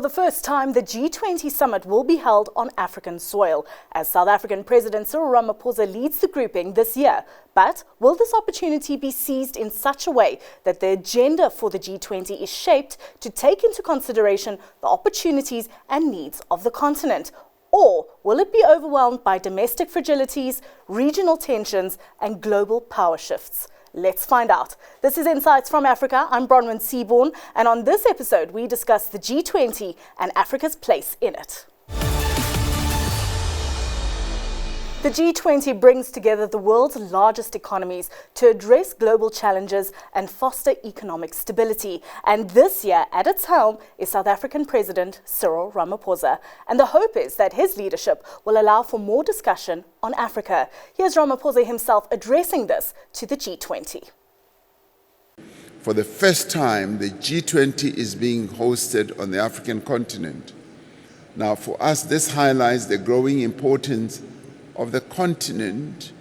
For the first time, the G20 summit will be held on African soil as South African President Cyril Ramaphosa leads the grouping this year. But will this opportunity be seized in such a way that the agenda for the G20 is shaped to take into consideration the opportunities and needs of the continent? Or will it be overwhelmed by domestic fragilities, regional tensions and global power shifts? Let's find out. This is Insights from Africa. I'm Bronwyn Seaborn, and on this episode, we discuss the G20 and Africa's place in it. The G20 brings together the world's largest economies to address global challenges and foster economic stability. And this year, at its helm, is South African President Cyril Ramaphosa. And the hope is that his leadership will allow for more discussion on Africa. Here's Ramaphosa himself addressing this to the G20. For the first time, the G20 is being hosted on the African continent. Now, for us, this highlights the growing importance of the continent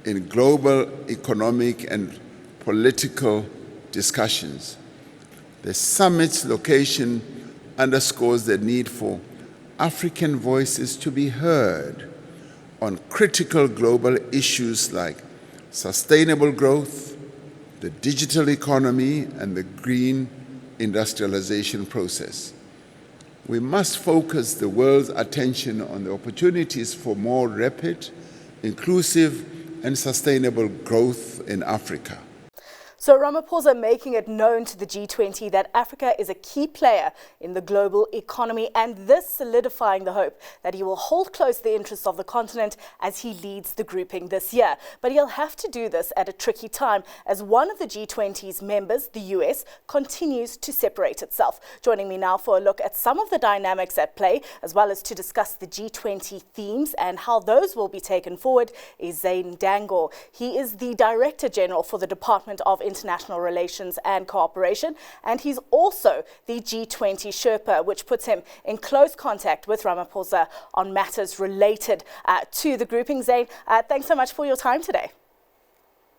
in global economic and political discussions. The summit's location underscores the need for African voices to be heard on critical global issues like sustainable growth, the digital economy, and the green industrialization process. We must focus the world's attention on the opportunities for more rapid, inclusive, and sustainable growth in Africa. So Ramaphosa making it known to the G20 that Africa is a key player in the global economy, and this solidifying the hope that he will hold close the interests of the continent as he leads the grouping this year. But he'll have to do this at a tricky time as one of the G20's members, the US, continues to separate itself. Joining me now for a look at some of the dynamics at play, as well as to discuss the G20 themes and how those will be taken forward, is Zain Dangor. He is the Director General for the Department of International Relations and Cooperation, and he's also the G20 Sherpa, which puts him in close contact with Ramaphosa on matters related to the grouping. Zain, thanks so much for your time today.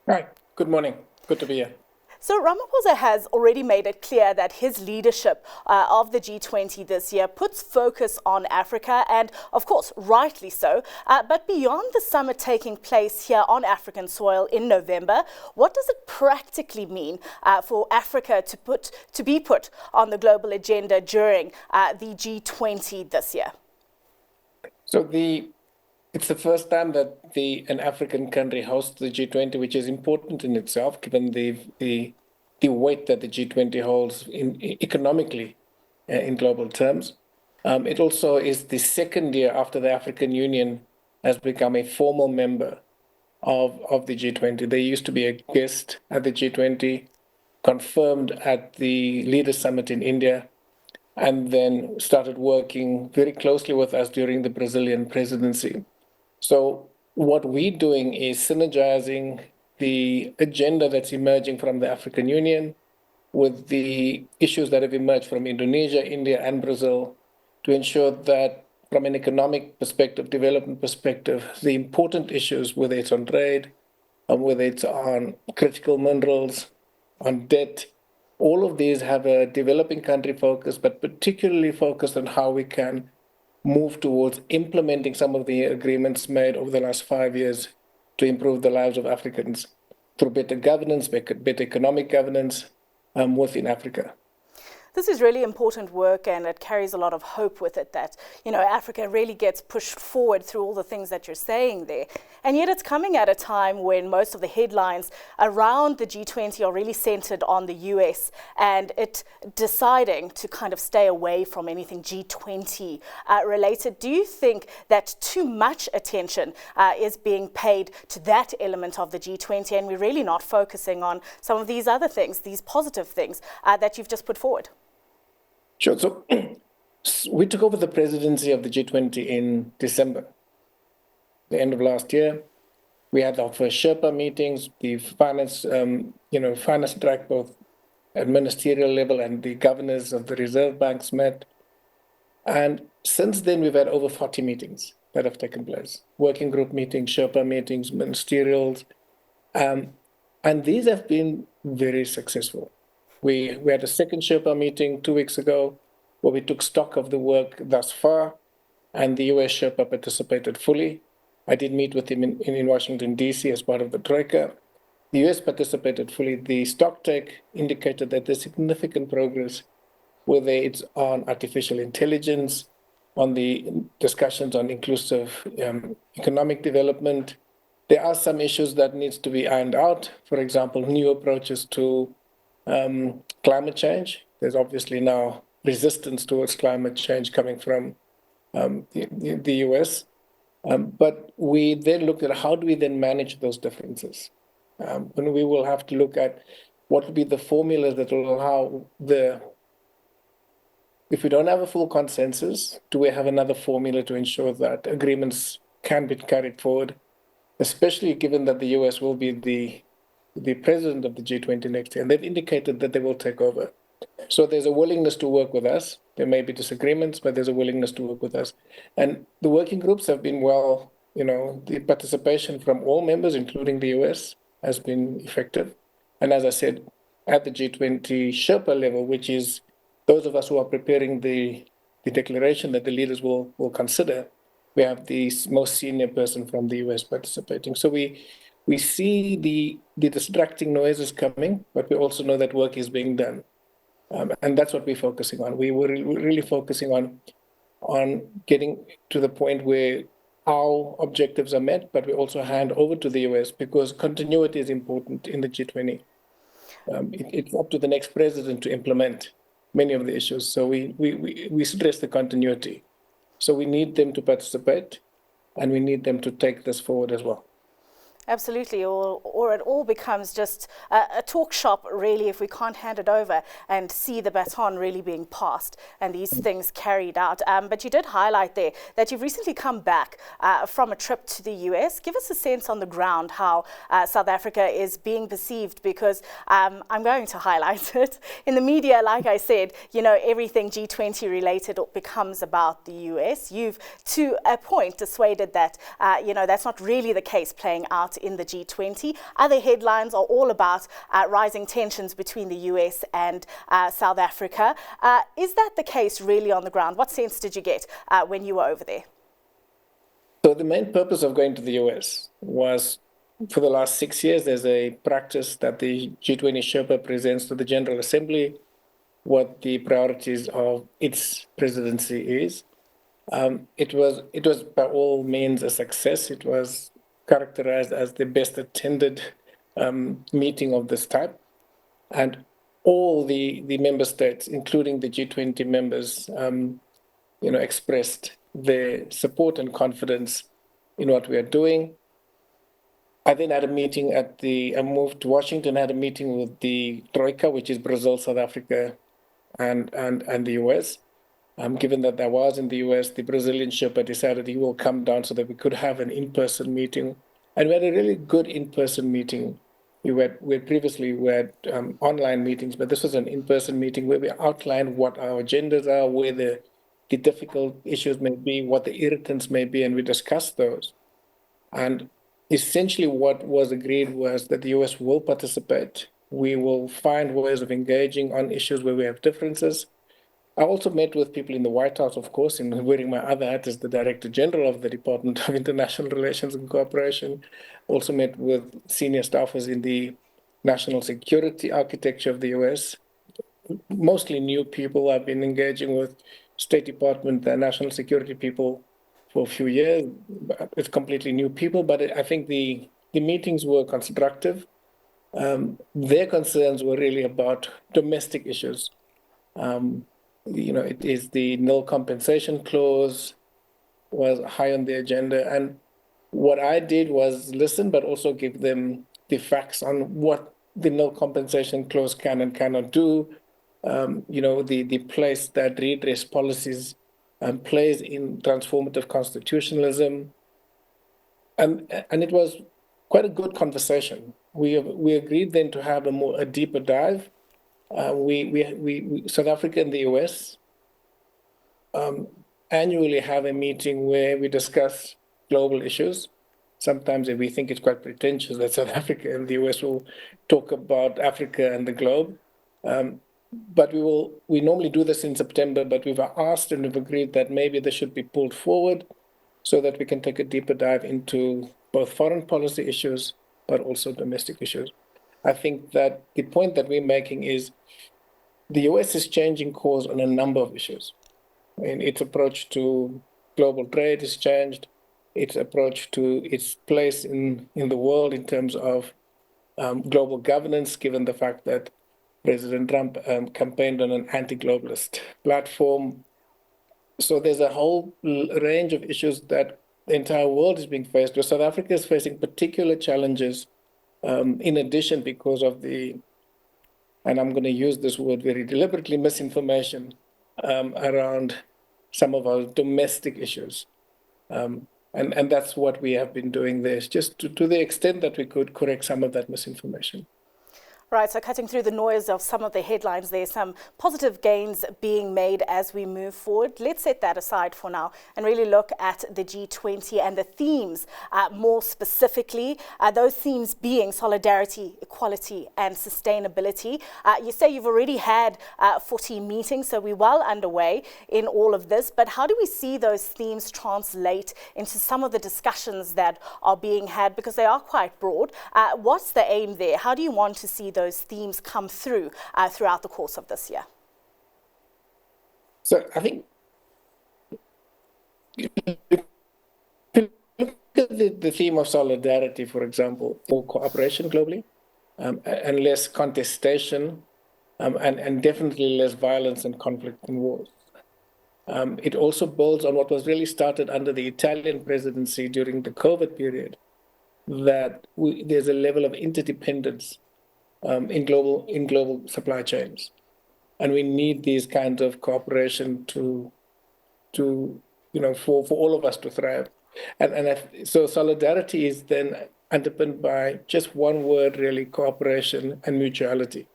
Hi, good morning. Good to be here. So Ramaphosa has already made it clear that his leadership of the G20 this year puts focus on Africa, and of course, rightly so. But beyond the summit taking place here on African soil in November, what does it practically mean for Africa to be put on the global agenda during the G20 this year? So it's the first time that an African country hosts the G20, which is important in itself, given the weight that the G20 holds economically in global terms. It also is the second year after the African Union has become a formal member of the G20. They used to be a guest at the G20, confirmed at the Leaders Summit in India, and then started working very closely with us during the Brazilian presidency. So what we're doing is synergizing the agenda that's emerging from the African Union with the issues that have emerged from Indonesia, India, and Brazil to ensure that from an economic perspective, development perspective, the important issues, whether it's on trade, whether it's on critical minerals, on debt, all of these have a developing country focus, but particularly focused on how we can move towards implementing some of the agreements made over the last 5 years to improve the lives of Africans through better governance, better economic governance within Africa. This is really important work, and it carries a lot of hope with it that, Africa really gets pushed forward through all the things that you're saying there. And yet it's coming at a time when most of the headlines around the G20 are really centered on the US and it deciding to kind of stay away from anything G20 related. Do you think that too much attention is being paid to that element of the G20 and we're really not focusing on some of these other things, these positive things that you've just put forward? Sure. So we took over the presidency of the G20 in December, the end of last year. We had our first Sherpa meetings, the finance track, both at ministerial level and the governors of the reserve banks met. And since then, we've had over 40 meetings that have taken place, working group meetings, Sherpa meetings, ministerials. And these have been very successful. We had a second Sherpa meeting 2 weeks ago where we took stock of the work thus far, and the US Sherpa participated fully. I did meet with him in Washington, D.C. as part of the Troika. The US participated fully. The stock take indicated that there's significant progress, whether it's on artificial intelligence, on the discussions on inclusive economic development. There are some issues that needs to be ironed out. For example, new approaches to climate change. There's obviously now resistance towards climate change coming from the US. But we then looked at how do we then manage those differences. And we will have to look at what will be the formulas that will allow if we don't have a full consensus, do we have another formula to ensure that agreements can be carried forward, especially given that the US will be the president of the G20 next year, and they've indicated that they will take over. So there's a willingness to work with us. There may be disagreements, but there's a willingness to work with us. And the working groups have been well, the participation from all members, including the US, has been effective. And as I said, at the G20 Sherpa level, which is those of us who are preparing the declaration that the leaders will consider, we have the most senior person from the US participating. So we see the distracting noises coming, but we also know that work is being done. And that's what we're focusing on. We're really focusing on getting to the point where our objectives are met, but we also hand over to the US because continuity is important in the G20. It's up to the next president to implement many of the issues. So we stress the continuity. So we need them to participate, and we need them to take this forward as well. Absolutely, or it all becomes just a talk shop, really, if we can't hand it over and see the baton really being passed and these things carried out. But you did highlight there that you've recently come back from a trip to the US. Give us a sense on the ground how South Africa is being perceived, because I'm going to highlight it. In the media, like I said, everything G20 related becomes about the US. You've, to a point, dissuaded that, that's not really the case playing out in the G20. Other headlines are all about rising tensions between the US and South Africa. Is that the case really on the ground? What sense did you get when you were over there? So the main purpose of going to the US was, for the last 6 years, there's a practice that the G20 Sherpa presents to the General Assembly what the priorities of its presidency is. It was by all means a success. It was characterized as the best attended meeting of this type. And all the member states, including the G20 members, expressed their support and confidence in what we are doing. I then had a meeting I moved to Washington, had a meeting with the Troika, which is Brazil, South Africa, and the US. Given that I was in the US, the Brazilian Sherpa decided he will come down so that we could have an in-person meeting. And we had a really good in-person meeting. We previously had online meetings, but this was an in-person meeting where we outlined what our agendas are, where the difficult issues may be, what the irritants may be, and we discussed those. And essentially what was agreed was that the US will participate. We will find ways of engaging on issues where we have differences. I also met with people in the White House, of course, and wearing my other hat as the Director General of the Department of International Relations and Cooperation. Also met with senior staffers in the national security architecture of the US. Mostly new people. I've been engaging with State Department and national security people for a few years. It's completely new people, but I think the meetings were constructive. Their concerns were really about domestic issues. It is the nil compensation clause was high on the agenda. And what I did was listen, but also give them the facts on what the nil compensation clause can and cannot do. The place that redress policies plays in transformative constitutionalism. And it was quite a good conversation. We agreed then to have a deeper dive. South Africa and the US annually have a meeting where we discuss global issues. Sometimes we think it's quite pretentious that South Africa and the US will talk about Africa and the globe. but we normally do this in September, but we've asked and we've agreed that maybe this should be pulled forward so that we can take a deeper dive into both foreign policy issues, but also domestic issues. I think that the point that we're making is the US is changing course on a number of issues. And its approach to global trade has changed. Its approach to its place in the world in terms of global governance, given the fact that President Trump campaigned on an anti-globalist platform. So there's a whole range of issues that the entire world is being faced with. South Africa is facing particular challenges in addition because of and I'm going to use this word very deliberately, misinformation around some of our domestic issues. And that's what we have been doing there, just to the extent that we could correct some of that misinformation. Right, so cutting through the noise of some of the headlines, there's some positive gains being made as we move forward. Let's set that aside for now and really look at the G20 and the themes more specifically. Those themes being solidarity, equality and sustainability. You say you've already had 40 meetings, so we're well underway in all of this. But how do we see those themes translate into some of the discussions that are being had? Because they are quite broad. What's the aim there? How do you want to see those themes come through throughout the course of this year? So I think if you look at the theme of solidarity, for example, more cooperation globally, and less contestation, and definitely less violence and conflict and wars. It also builds on what was really started under the Italian presidency during the COVID period, that there's a level of interdependence in global supply chains, and we need these kinds of cooperation to for all of us to thrive, so solidarity is then underpinned by just one word, really: cooperation and mutuality.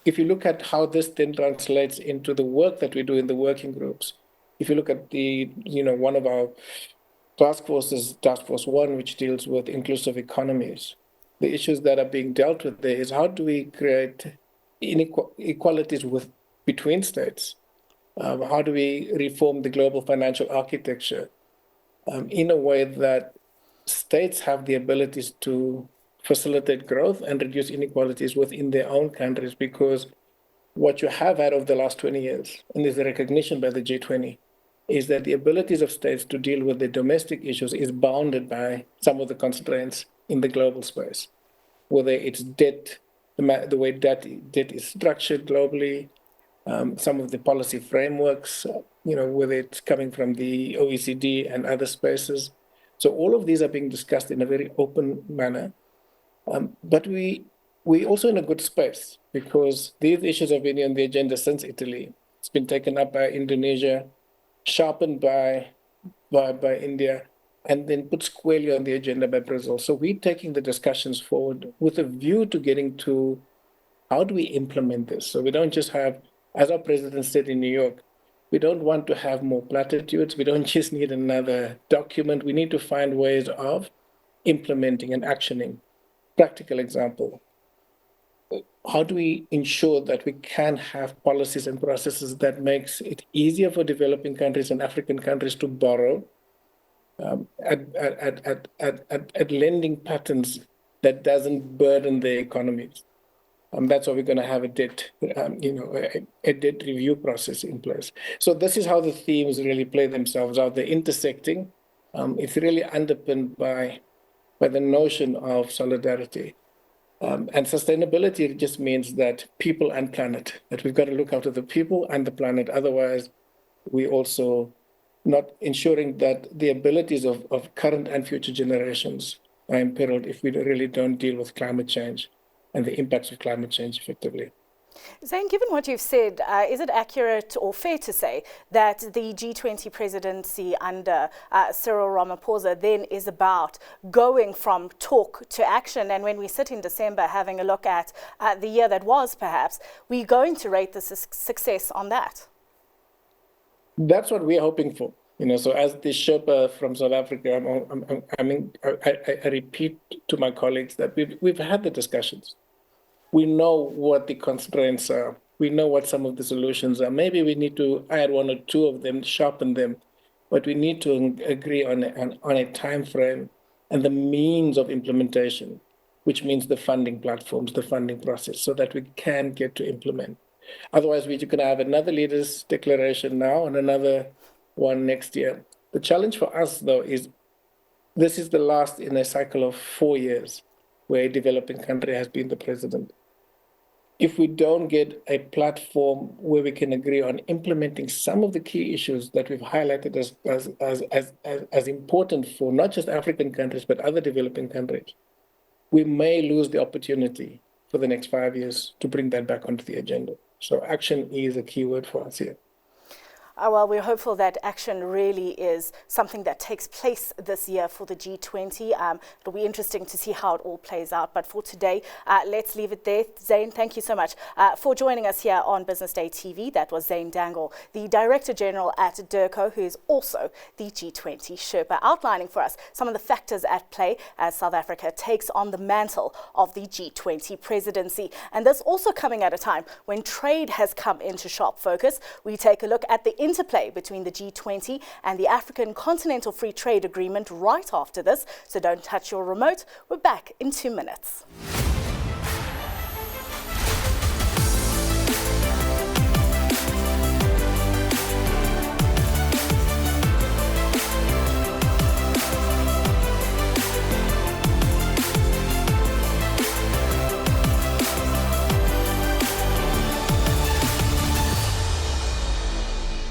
If you look at how this then translates into the work that we do in the working groups, if you look at one of our task forces, Task Force 1, which deals with inclusive economies, the issues that are being dealt with there is how do we create inequalities between states? How do we reform the global financial architecture in a way that states have the abilities to facilitate growth and reduce inequalities within their own countries? Because what you have had over the last 20 years, and there's a recognition by the G20, is that the abilities of states to deal with their domestic issues is bounded by some of the constraints in the global space, whether it's debt, the way debt is structured globally, some of the policy frameworks, whether it's coming from the OECD and other spaces. So all of these are being discussed in a very open manner. But we're also in a good space because these issues have been on the agenda since Italy. It's been taken up by Indonesia, sharpened by India, and then put squarely on the agenda by Brazil. So we're taking the discussions forward with a view to getting to how do we implement this? So we don't just have, as our president said in New York, we don't want to have more platitudes. We don't just need another document. We need to find ways of implementing and actioning. Practical example. How do we ensure that we can have policies and processes that makes it easier for developing countries and African countries to borrow at lending patterns that doesn't burden their economies? That's why we're going to have a debt review process in place. So this is how the themes really play themselves out. They're intersecting. It's really underpinned by the notion of solidarity. And sustainability just means that people and planet, that we've got to look after the people and the planet. Otherwise, we also not ensuring that the abilities of current and future generations are imperiled if we really don't deal with climate change and the impacts of climate change effectively. Zane, given what you've said, is it accurate or fair to say that the G20 presidency under Cyril Ramaphosa then is about going from talk to action? And when we sit in December having a look at the year that was, perhaps, we're going to rate the success on that? That's what we're hoping for. So as the Sherpa from South Africa, I repeat to my colleagues that we've had the discussions. We know what the constraints are. We know what some of the solutions are. Maybe we need to add one or two of them, sharpen them, but we need to agree on a time frame and the means of implementation, which means the funding platforms, the funding process, so that we can get to implement. Otherwise, we're going to have another leaders' declaration now and another one next year. The challenge for us, though, is this is the last in a cycle of 4 years where a developing country has been the president. If we don't get a platform where we can agree on implementing some of the key issues that we've highlighted as important for not just African countries, but other developing countries, we may lose the opportunity for the next 5 years to bring that back onto the agenda. So action is a key word for us here. Well, we're hopeful that action really is something that takes place this year for the G20. It'll be interesting to see how it all plays out. But for today, let's leave it there. Zane, thank you so much for joining us here on Business Day TV. That was Zane Dangle, the Director General at DIRCO, who is also the G20 Sherpa, outlining for us some of the factors at play as South Africa takes on the mantle of the G20 presidency. And this also coming at a time when trade has come into sharp focus. We take a look at the interplay between the G20 and the African Continental Free Trade Agreement right after this. So don't touch your remote. We're back in 2 minutes.